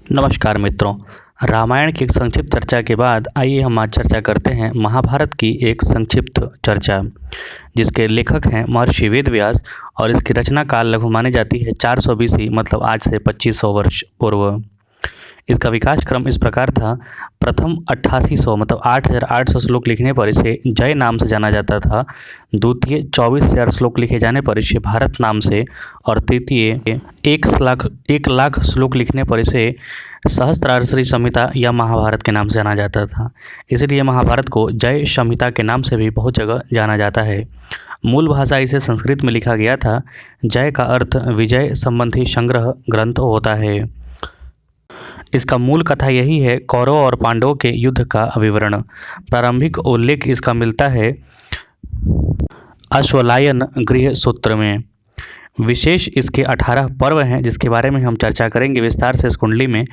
नमस्कार मित्रों। रामायण की एक संक्षिप्त चर्चा के बाद आइए हम आज चर्चा करते हैं महाभारत की एक संक्षिप्त चर्चा, जिसके लेखक हैं महर्षि वेदव्यास और इसकी रचना काल लघु मानी जाती है 400 BC, मतलब आज से 2500 वर्ष पूर्व। इसका विकास क्रम इस प्रकार था। प्रथम 8800 मतलब 8800 श्लोक लिखने पर इसे जय नाम से जाना जाता था। द्वितीय 24,000 श्लोक लिखे जाने पर इसे भारत नाम से, और तृतीय 1 लाख श्लोक लिखने पर इसे सहस्त्रार्षि संहिता या महाभारत के नाम से जाना जाता था। इसलिए महाभारत को जय संहिता के नाम से भी बहुत जगह जाना जाता है। मूल भाषा इसे संस्कृत में लिखा गया था। जय का अर्थ विजय संबंधी संग्रह ग्रंथ होता है। इसका मूल कथा यही है, कौरव और पांडवों के युद्ध का विवरण। प्रारंभिक उल्लेख इसका मिलता है अश्वलायन गृह सूत्र में। विशेष इसके 18 पर्व हैं, जिसके बारे में हम चर्चा करेंगे विस्तार से इस कुंडली में।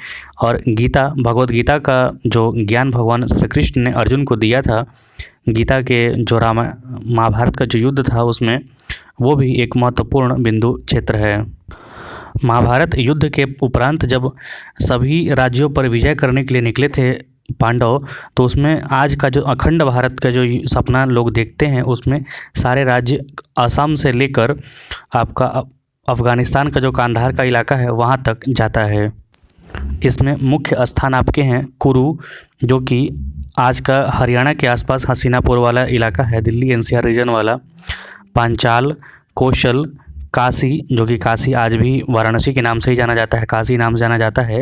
और गीता, भगवद गीता का जो ज्ञान भगवान श्री कृष्ण ने अर्जुन को दिया था, गीता के जो महाभारत का जो युद्ध था उसमें, वो भी एक महत्वपूर्ण बिंदु क्षेत्र है। महाभारत युद्ध के उपरांत जब सभी राज्यों पर विजय करने के लिए निकले थे पांडव, तो उसमें आज का जो अखंड भारत का जो सपना लोग देखते हैं, उसमें सारे राज्य असम से लेकर आपका अफ़गानिस्तान का जो कांधार का इलाका है वहाँ तक जाता है। इसमें मुख्य स्थान आपके हैं कुरु, जो कि आज का हरियाणा के आसपास हसीनापुर वाला इलाका है, दिल्ली NCR रीजन वाला। पांचाल, कौशल, काशी, जो कि काशी आज भी वाराणसी के नाम से ही जाना जाता है, काशी नाम से जाना जाता है।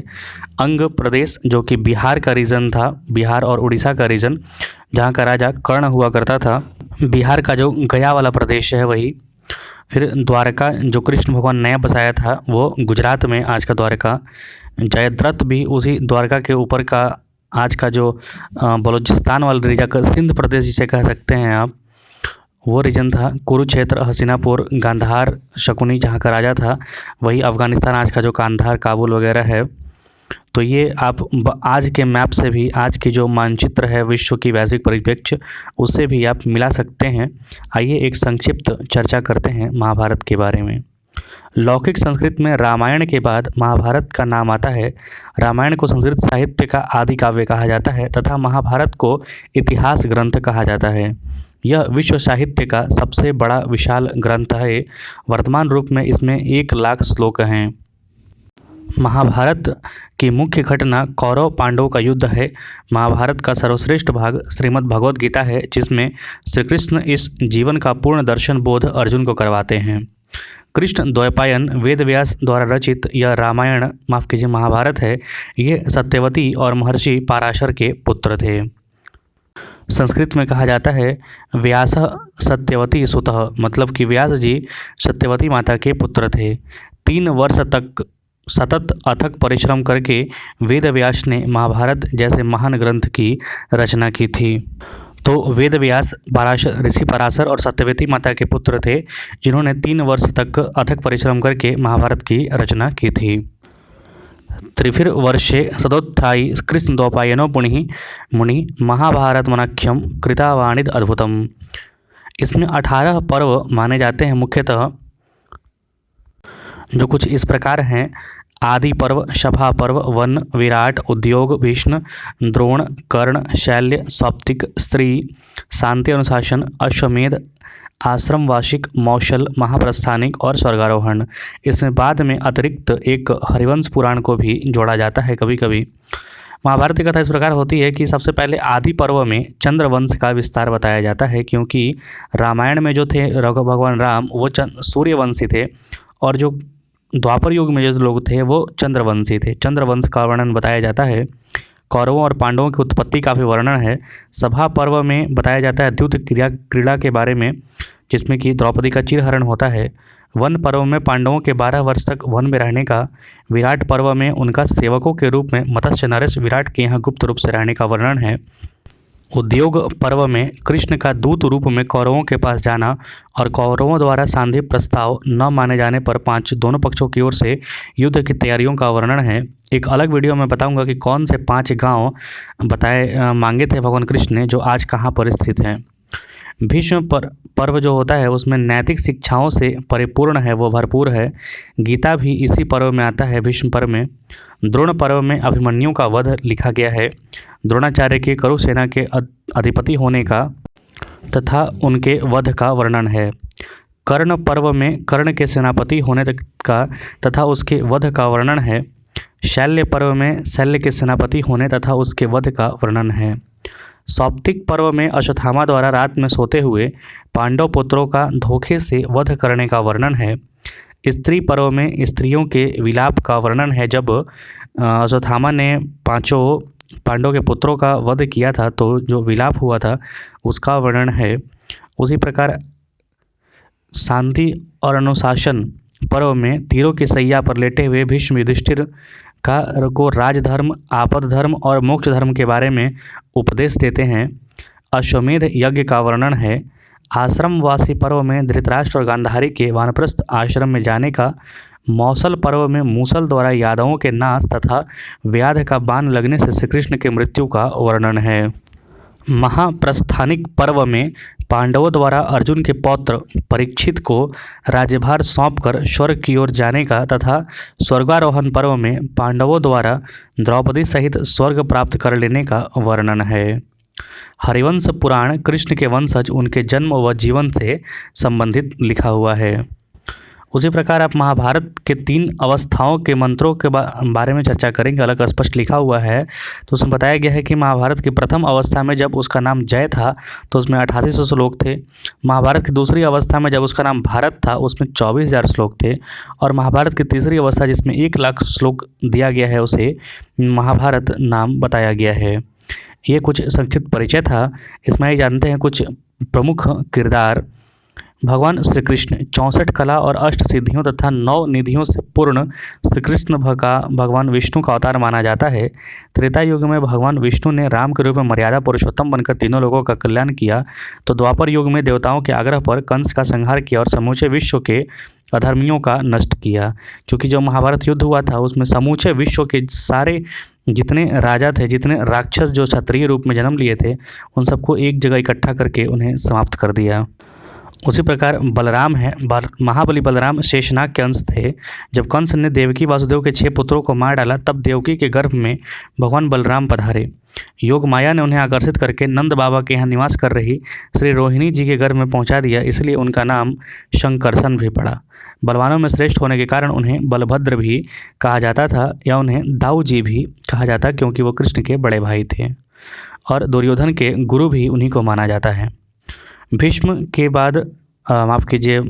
अंग प्रदेश, जो कि बिहार का रीजन था, बिहार और उड़ीसा का रीजन, जहाँ का राजा कर्ण हुआ करता था। बिहार का जो गया वाला प्रदेश है वही। फिर द्वारका, जो कृष्ण भगवान नया बसाया था, वो गुजरात में आज का द्वारका। जयद्रथ भी उसी द्वारका के ऊपर का आज का जो बलूचिस्तान वाला रीजन का सिंध प्रदेश जिसे कह सकते हैं आप, वो रीजन था। कुरुक्षेत्र, हसीनापुर, गांधार, शकुनी जहाँ का राजा था, वही अफ़गानिस्तान आज का जो कांधार, काबुल वगैरह है। तो ये आप आज के मैप से भी, आज की जो मानचित्र है विश्व की वैश्विक परिप्रेक्ष्य, उससे भी आप मिला सकते हैं। आइए एक संक्षिप्त चर्चा करते हैं महाभारत के बारे में। लौकिक संस्कृत में रामायण के बाद महाभारत का नाम आता है। रामायण को संस्कृत साहित्य का आदि काव्य कहा जाता है तथा महाभारत को इतिहास ग्रंथ कहा जाता है। यह विश्व साहित्य का सबसे बड़ा विशाल ग्रंथ है। वर्तमान रूप में इसमें 1 लाख श्लोक हैं। महाभारत की मुख्य घटना कौरव पांडवों का युद्ध है। महाभारत का सर्वश्रेष्ठ भाग श्रीमद् भगवद गीता है, जिसमें श्री कृष्ण इस जीवन का पूर्ण दर्शन बोध अर्जुन को करवाते हैं। कृष्ण द्वैपायन वेदव्यास द्वारा रचित यह रामायण, माफ़ कीजिए महाभारत है, ये सत्यवती और महर्षि पराशर के पुत्र थे। संस्कृत में कहा जाता है व्यासः सत्यवती सुतः, मतलब कि व्यास जी सत्यवती माता के पुत्र थे। 3 वर्ष तक सतत अथक परिश्रम करके वेदव्यास ने महाभारत जैसे महान ग्रंथ की रचना की थी। तो वेदव्यास ऋषि पराशर और सत्यवती माता के पुत्र थे, जिन्होंने 3 वर्ष तक अथक परिश्रम करके महाभारत की रचना की थी। त्रिफिर वर्षे सदोत्थायी कृष्णद्वैपायनो मुनि महाभारतमनख्यम कृतावाणिद अद्भुतम। इसमें 18 पर्व माने जाते हैं मुख्यतः, जो कुछ इस प्रकार हैं। आदि पर्व, सभा पर्व, वन, विराट, उद्योग, भीष्म, द्रोण, कर्ण, शैल्य, सौप्तिक, स्त्री, शांति अनुशासन, अश्वमेध, आश्रम वार्षिक, मौशल, महाप्रस्थानिक और स्वर्गारोहण। इसमें बाद में अतिरिक्त एक हरिवंश पुराण को भी जोड़ा जाता है कभी कभी। महाभारत की कथा इस प्रकार होती है कि सबसे पहले आदि पर्व में चंद्रवंश का विस्तार बताया जाता है, क्योंकि रामायण में जो थे भगवान राम वो सूर्यवंशी थे, और जो द्वापर युग में जो लोग थे वो चंद्रवंशी थे। चंद्रवंश का वर्णन बताया जाता है। कौरवों और पांडवों की उत्पत्ति का भी वर्णन है। सभा पर्व में बताया जाता है द्युत क्रीड़ा के बारे में, जिसमें कि द्रौपदी का चिरहरण होता है। वन पर्व में पांडवों के 12 वर्ष तक वन में रहने का, विराट पर्व में उनका सेवकों के रूप में मत्स्य नरेश विराट के यहाँ गुप्त रूप से रहने का वर्णन है। उद्योग पर्व में कृष्ण का दूत रूप में कौरवों के पास जाना और कौरवों द्वारा सांधि प्रस्ताव न माने जाने पर दोनों पक्षों की ओर से युद्ध की तैयारियों का वर्णन है। एक अलग वीडियो में बताऊंगा कि कौन से 5 गांव मांगे थे भगवान कृष्ण ने, जो आज कहाँ पर स्थित हैं। भीष्म पर्व जो होता है उसमें नैतिक शिक्षाओं से परिपूर्ण है, वो भरपूर है। गीता भी इसी पर्व में आता है, भीष्म पर्व में। द्रोण पर्व में अभिमन्यु का वध लिखा गया है। द्रोणाचार्य के कुरुसेना के अधिपति होने का तथा उनके वध का वर्णन है। कर्ण पर्व में कर्ण के सेनापति होने तक का तथा उसके वध का वर्णन है। शैल्य पर्व में शैल्य के सेनापति होने तथा उसके वध का वर्णन है। सौप्तिक पर्व में अश्वत्थामा द्वारा रात में सोते हुए पांडव पुत्रों का धोखे से वध करने का वर्णन है। स्त्री पर्व में स्त्रियों के विलाप का वर्णन है। जब अश्वत्थामा ने पांचों पांडवों के पुत्रों का वध किया था तो जो विलाप हुआ था उसका वर्णन है। उसी प्रकार शांति और अनुशासन पर्व में तीरों की सैया पर लेटे हुए भीष्म युधिष्ठिर को राजधर्म, आपद धर्म और मोक्ष धर्म के बारे में उपदेश देते हैं। अश्वमेध यज्ञ का वर्णन है। आश्रमवासी पर्व में धृतराष्ट्र और गांधारी के वानप्रस्थ आश्रम में जाने का। मौसल पर्व में मूसल द्वारा यादवों के नाश तथा व्याध का बाण लगने से श्री कृष्ण की मृत्यु का वर्णन है। महाप्रस्थानिक पर्व में पांडवों द्वारा अर्जुन के पौत्र परीक्षित को राज्यभार सौंपकर स्वर्ग की ओर जाने का तथा स्वर्गारोहण पर्व में पांडवों द्वारा द्रौपदी सहित स्वर्ग प्राप्त कर लेने का वर्णन है। हरिवंश पुराण कृष्ण के वंशज, उनके जन्म व जीवन से संबंधित लिखा हुआ है। उसी प्रकार आप महाभारत के 3 अवस्थाओं के मंत्रों के बारे में चर्चा करेंगे, अलग स्पष्ट लिखा हुआ है। तो उसमें बताया गया है कि महाभारत की प्रथम अवस्था में जब उसका नाम जय था तो उसमें 8800 श्लोक थे। महाभारत की दूसरी अवस्था में जब उसका नाम भारत था उसमें 24,000 श्लोक थे। और महाभारत की तीसरी अवस्था जिसमें 1 लाख श्लोक दिया गया है उसे महाभारत नाम बताया गया है। ये कुछ संक्षिप्त परिचय था। इसमें ये जानते हैं कुछ प्रमुख किरदार। भगवान श्री कृष्ण 64 कला और 8 सिद्धियों तथा 9 निधियों से पूर्ण श्री कृष्ण भगवान विष्णु का अवतार माना जाता है। त्रेता युग में भगवान विष्णु ने राम के रूप में मर्यादा पुरुषोत्तम बनकर तीनों लोगों का कल्याण किया। तो द्वापर युग में देवताओं के आग्रह पर कंस का संहार किया और समूचे विश्व के अधर्मियों का नष्ट किया। क्योंकि जो महाभारत युद्ध हुआ था उसमें समूचे विश्व के सारे जितने राजा थे, जितने राक्षस जो क्षत्रिय रूप में जन्म लिए थे, उन सबको एक जगह इकट्ठा करके उन्हें समाप्त कर दिया। उसी प्रकार बलराम है। महाबली बलराम शेषनाग के अंश थे। जब कंस ने देवकी वासुदेव के 6 पुत्रों को मार डाला तब देवकी के गर्भ में भगवान बलराम पधारे। योग माया ने उन्हें आकर्षित करके नंद बाबा के यहाँ निवास कर रही श्री रोहिणी जी के गर्भ में पहुँचा दिया, इसलिए उनका नाम शंकरसन भी पड़ा। बलवानों में श्रेष्ठ होने के कारण उन्हें बलभद्र भी कहा जाता था या उन्हें दाऊ जी भी कहा जाता, क्योंकि वो कृष्ण के बड़े भाई थे। और दुर्योधन के गुरु भी उन्हीं को माना जाता है। भीष्म के बाद माफ़ कीजिए,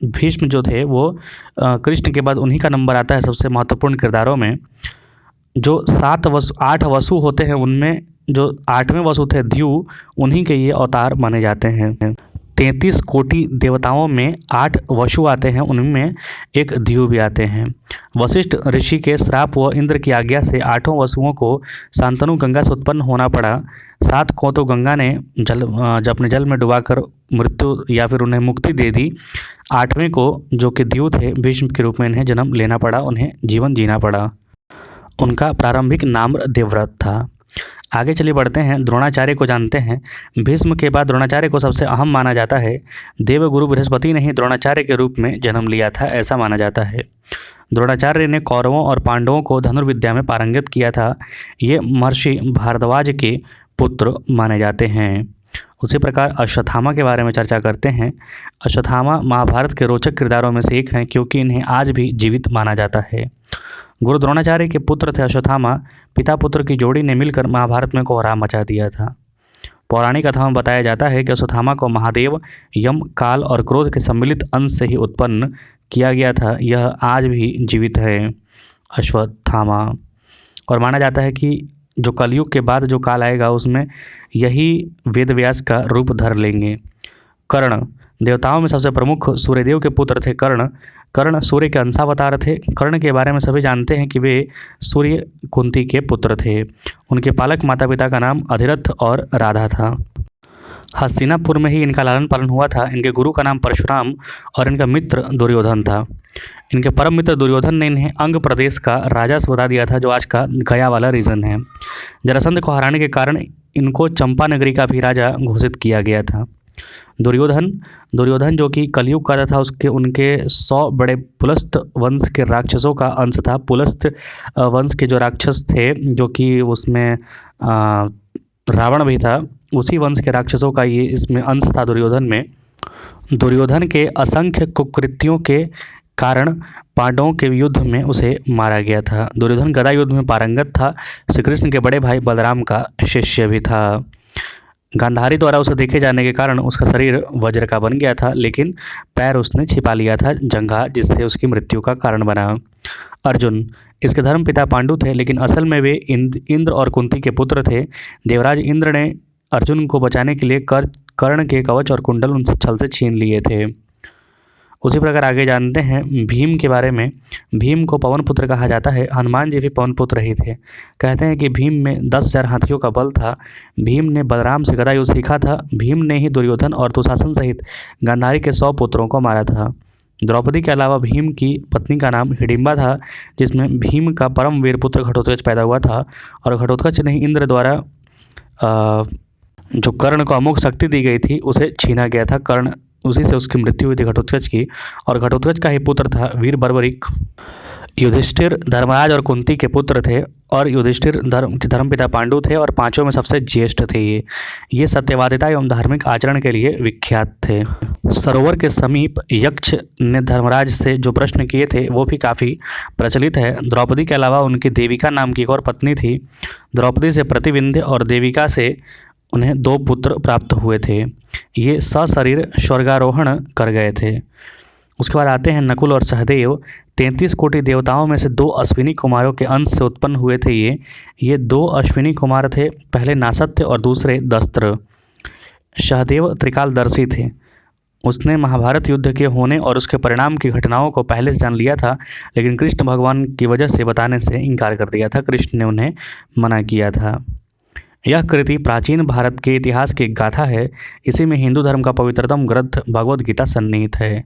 भीष्म जो थे वो कृष्ण के बाद उन्हीं का नंबर आता है सबसे महत्वपूर्ण किरदारों में। जो 8 वसु होते हैं उनमें जो 8वें वसु थे द्यू, उन्हीं के ये अवतार माने जाते हैं। 33 कोटि देवताओं में 8 वसु आते हैं, उनमें एक द्यू भी आते हैं। वशिष्ठ ऋषि के श्राप व इंद्र की आज्ञा से 8 वसुओं को शांतनु गंगा से उत्पन्न होना पड़ा। 7 को तो गंगा ने अपने जल में डुबाकर मृत्यु या फिर उन्हें मुक्ति दे दी। 8वें को जो कि द्यू थे, भीष्म के रूप में इन्हें जन्म लेना पड़ा, उन्हें जीवन जीना पड़ा। उनका प्रारंभिक नाम देवव्रत था। आगे चलिए बढ़ते हैं, द्रोणाचार्य को जानते हैं। भीष्म के बाद द्रोणाचार्य को सबसे अहम माना जाता है। देवगुरु बृहस्पति ने ही द्रोणाचार्य के रूप में जन्म लिया था, ऐसा माना जाता है। द्रोणाचार्य ने कौरवों और पांडवों को धनुर्विद्या में पारंगत किया था। ये महर्षि भारद्वाज के पुत्र माने जाते हैं। उसी प्रकार अश्वत्थामा के बारे में चर्चा करते हैं। अश्वत्थामा महाभारत के रोचक किरदारों में से एक हैं, क्योंकि इन्हें आज भी जीवित माना जाता है। गुरु द्रोणाचार्य के पुत्र थे अश्वत्थामा। पिता पुत्र की जोड़ी ने मिलकर महाभारत में कोहराम मचा दिया था। पौराणिक कथाओं में बताया जाता है कि अश्वत्थामा को महादेव, यम, काल और क्रोध के सम्मिलित अंश से ही उत्पन्न किया गया था। यह आज भी जीवित है अश्वत्थामा। और माना जाता है कि जो कलयुग के बाद जो काल आएगा उसमें यही वेदव्यास का रूप धर लेंगे। कर्ण देवताओं में सबसे प्रमुख सूर्यदेव के पुत्र थे कर्ण सूर्य के अंशावतार थे। कर्ण के बारे में सभी जानते हैं कि वे सूर्य कुंती के पुत्र थे। उनके पालक माता पिता का नाम अधिरथ और राधा था। हस्तिनापुर में ही इनका लालन पालन हुआ था। इनके गुरु का नाम परशुराम और इनका मित्र दुर्योधन था। इनके परम मित्र दुर्योधन ने इन्हें अंग प्रदेश का राजा बता दिया था, जो आज का गया वाला रीजन है। जरासंध को हराने के कारण इनको चंपा नगरी का भी राजा घोषित किया गया था। दुर्योधन जो कि कलयुग का था, उनके 100 बड़े पुलस्त वंश के राक्षसों का अंश था। पुलस्त वंश के जो राक्षस थे, जो कि उसमें रावण भी था, उसी वंश के राक्षसों का ये इसमें अंश था दुर्योधन में। दुर्योधन के असंख्य कुकृत्यों के कारण पांडवों के युद्ध में उसे मारा गया था। दुर्योधन गदा युद्ध में पारंगत था। श्री कृष्ण के बड़े भाई बलराम का शिष्य भी था। गांधारी द्वारा उसे देखे जाने के कारण उसका शरीर वज्र का बन गया था, लेकिन पैर उसने छिपा लिया था जंघा, जिससे उसकी मृत्यु का कारण बना। अर्जुन, इसके धर्मपिता पांडु थे, लेकिन असल में वे इंद्र और कुंती के पुत्र थे। देवराज इंद्र ने अर्जुन को बचाने के लिए कर्ण के कवच और कुंडल उनसे छल से छीन लिए थे। उसी प्रकार आगे जानते हैं भीम के बारे में। भीम को पवन पुत्र कहा जाता है। हनुमान जी भी पवन पुत्र ही थे। कहते हैं कि भीम में 10,000 हाथियों का बल था। भीम ने बलराम से गदा युद्ध सीखा था। भीम ने ही दुर्योधन और दुशासन सहित गांधारी के 100 पुत्रों को मारा था। द्रौपदी के अलावा भीम की पत्नी का नाम हिडिंबा था, जिसमें भीम का परम वीर पुत्र घटोत्कच पैदा हुआ था। और घटोत्कच ने इंद्र द्वारा जो कर्ण को अमोघ शक्ति दी गई थी उसे छीना गया था। कर्ण, उसी से उसकी मृत्यु हुई थी घटोत्कच की। और घटोत्कच का ही पुत्र था वीर बर्बरिक। युधिष्ठिर धर्मराज और कुंती के पुत्र थे। और युधिष्ठिर धर्मपिता पांडु थे और पांचों में सबसे ज्येष्ठ थे। ये सत्यवादिता एवं धार्मिक आचरण के लिए विख्यात थे। सरोवर के समीप यक्ष ने धर्मराज से जो प्रश्न किए थे वो भी काफ़ी प्रचलित है। द्रौपदी के अलावा उनकी देविका नाम की एक और पत्नी थी। द्रौपदी से प्रतिविंध्य और देविका से उन्हें 2 पुत्र प्राप्त हुए थे। ये सशरीर स्वर्गारोहण कर गए थे। उसके बाद आते हैं नकुल और सहदेव। 33 कोटि देवताओं में से 2 अश्विनी कुमारों के अंश से उत्पन्न हुए थे। ये 2 अश्विनी कुमार थे, पहले नासत्य और दूसरे दस्त्र। सहदेव त्रिकालदर्शी थे। उसने महाभारत युद्ध के होने और उसके परिणाम की घटनाओं को पहले से जान लिया था, लेकिन कृष्ण भगवान की वजह से बताने से इनकार कर दिया था। कृष्ण ने उन्हें मना किया था। यह कृति प्राचीन भारत के इतिहास की गाथा है। इसी में हिंदू धर्म का पवित्रतम ग्रंथ भगवद गीता सन्निहित है।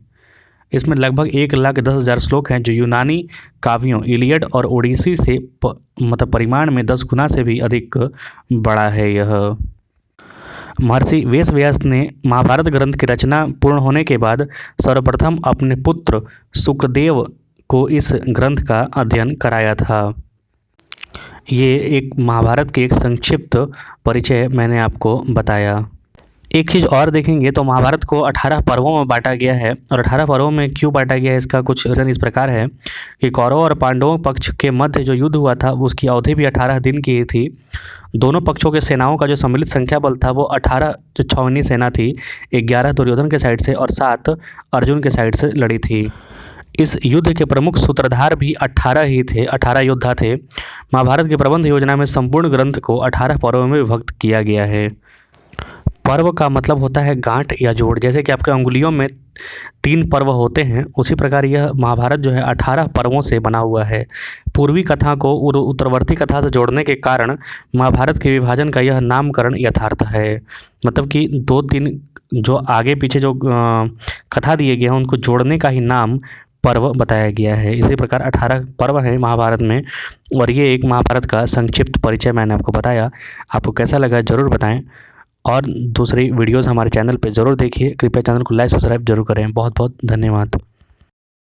इसमें लगभग 1,10,000 श्लोक हैं, जो यूनानी काव्यों इलियड और ओडिसी से परिमाण में 10 गुना से भी अधिक बड़ा है। यह महर्षि वेदव्यास ने महाभारत ग्रंथ की रचना पूर्ण होने के बाद सर्वप्रथम अपने पुत्र सुखदेव को इस ग्रंथ का अध्ययन कराया था। ये एक महाभारत की एक संक्षिप्त परिचय मैंने आपको बताया। एक चीज़ और देखेंगे तो महाभारत को 18 पर्वों में बांटा गया है। और 18 पर्वों में क्यों बांटा गया है, इसका कुछ रीज़न इस प्रकार है कि कौरवों और पांडवों पक्ष के मध्य जो युद्ध हुआ था उसकी अवधि भी 18 दिन की थी। दोनों पक्षों के सेनाओं का जो सम्मिलित संख्या बल था वो 18 जो छावनी सेना थी, 11 दुर्योधन के साइड से और 7 अर्जुन के साइड से लड़ी थी। इस युद्ध के प्रमुख सूत्रधार भी 18 ही थे, 18 योद्धा थे। महाभारत की प्रबंध योजना में संपूर्ण ग्रंथ को 18 पर्वों में विभक्त किया गया है। पर्व का मतलब होता है गांठ या जोड़। जैसे कि आपके अंगुलियों में 3 पर्व होते हैं, उसी प्रकार यह महाभारत जो है 18 पर्वों से बना हुआ है। पूर्वी कथा को उत्तरवर्ती कथा से जोड़ने के कारण महाभारत के विभाजन का यह नामकरण यथार्थ है। मतलब कि 2-3 जो आगे पीछे जो कथा दिए गए हैं उनको जोड़ने का ही नाम पर्व बताया गया है। इसी प्रकार 18 पर्व हैं महाभारत में। और ये एक महाभारत का संक्षिप्त परिचय मैंने आपको बताया। आपको कैसा लगा ज़रूर बताएं। और दूसरी वीडियोस हमारे चैनल पे ज़रूर देखिए। कृपया चैनल को लाइक सब्सक्राइब जरूर करें। बहुत बहुत धन्यवाद।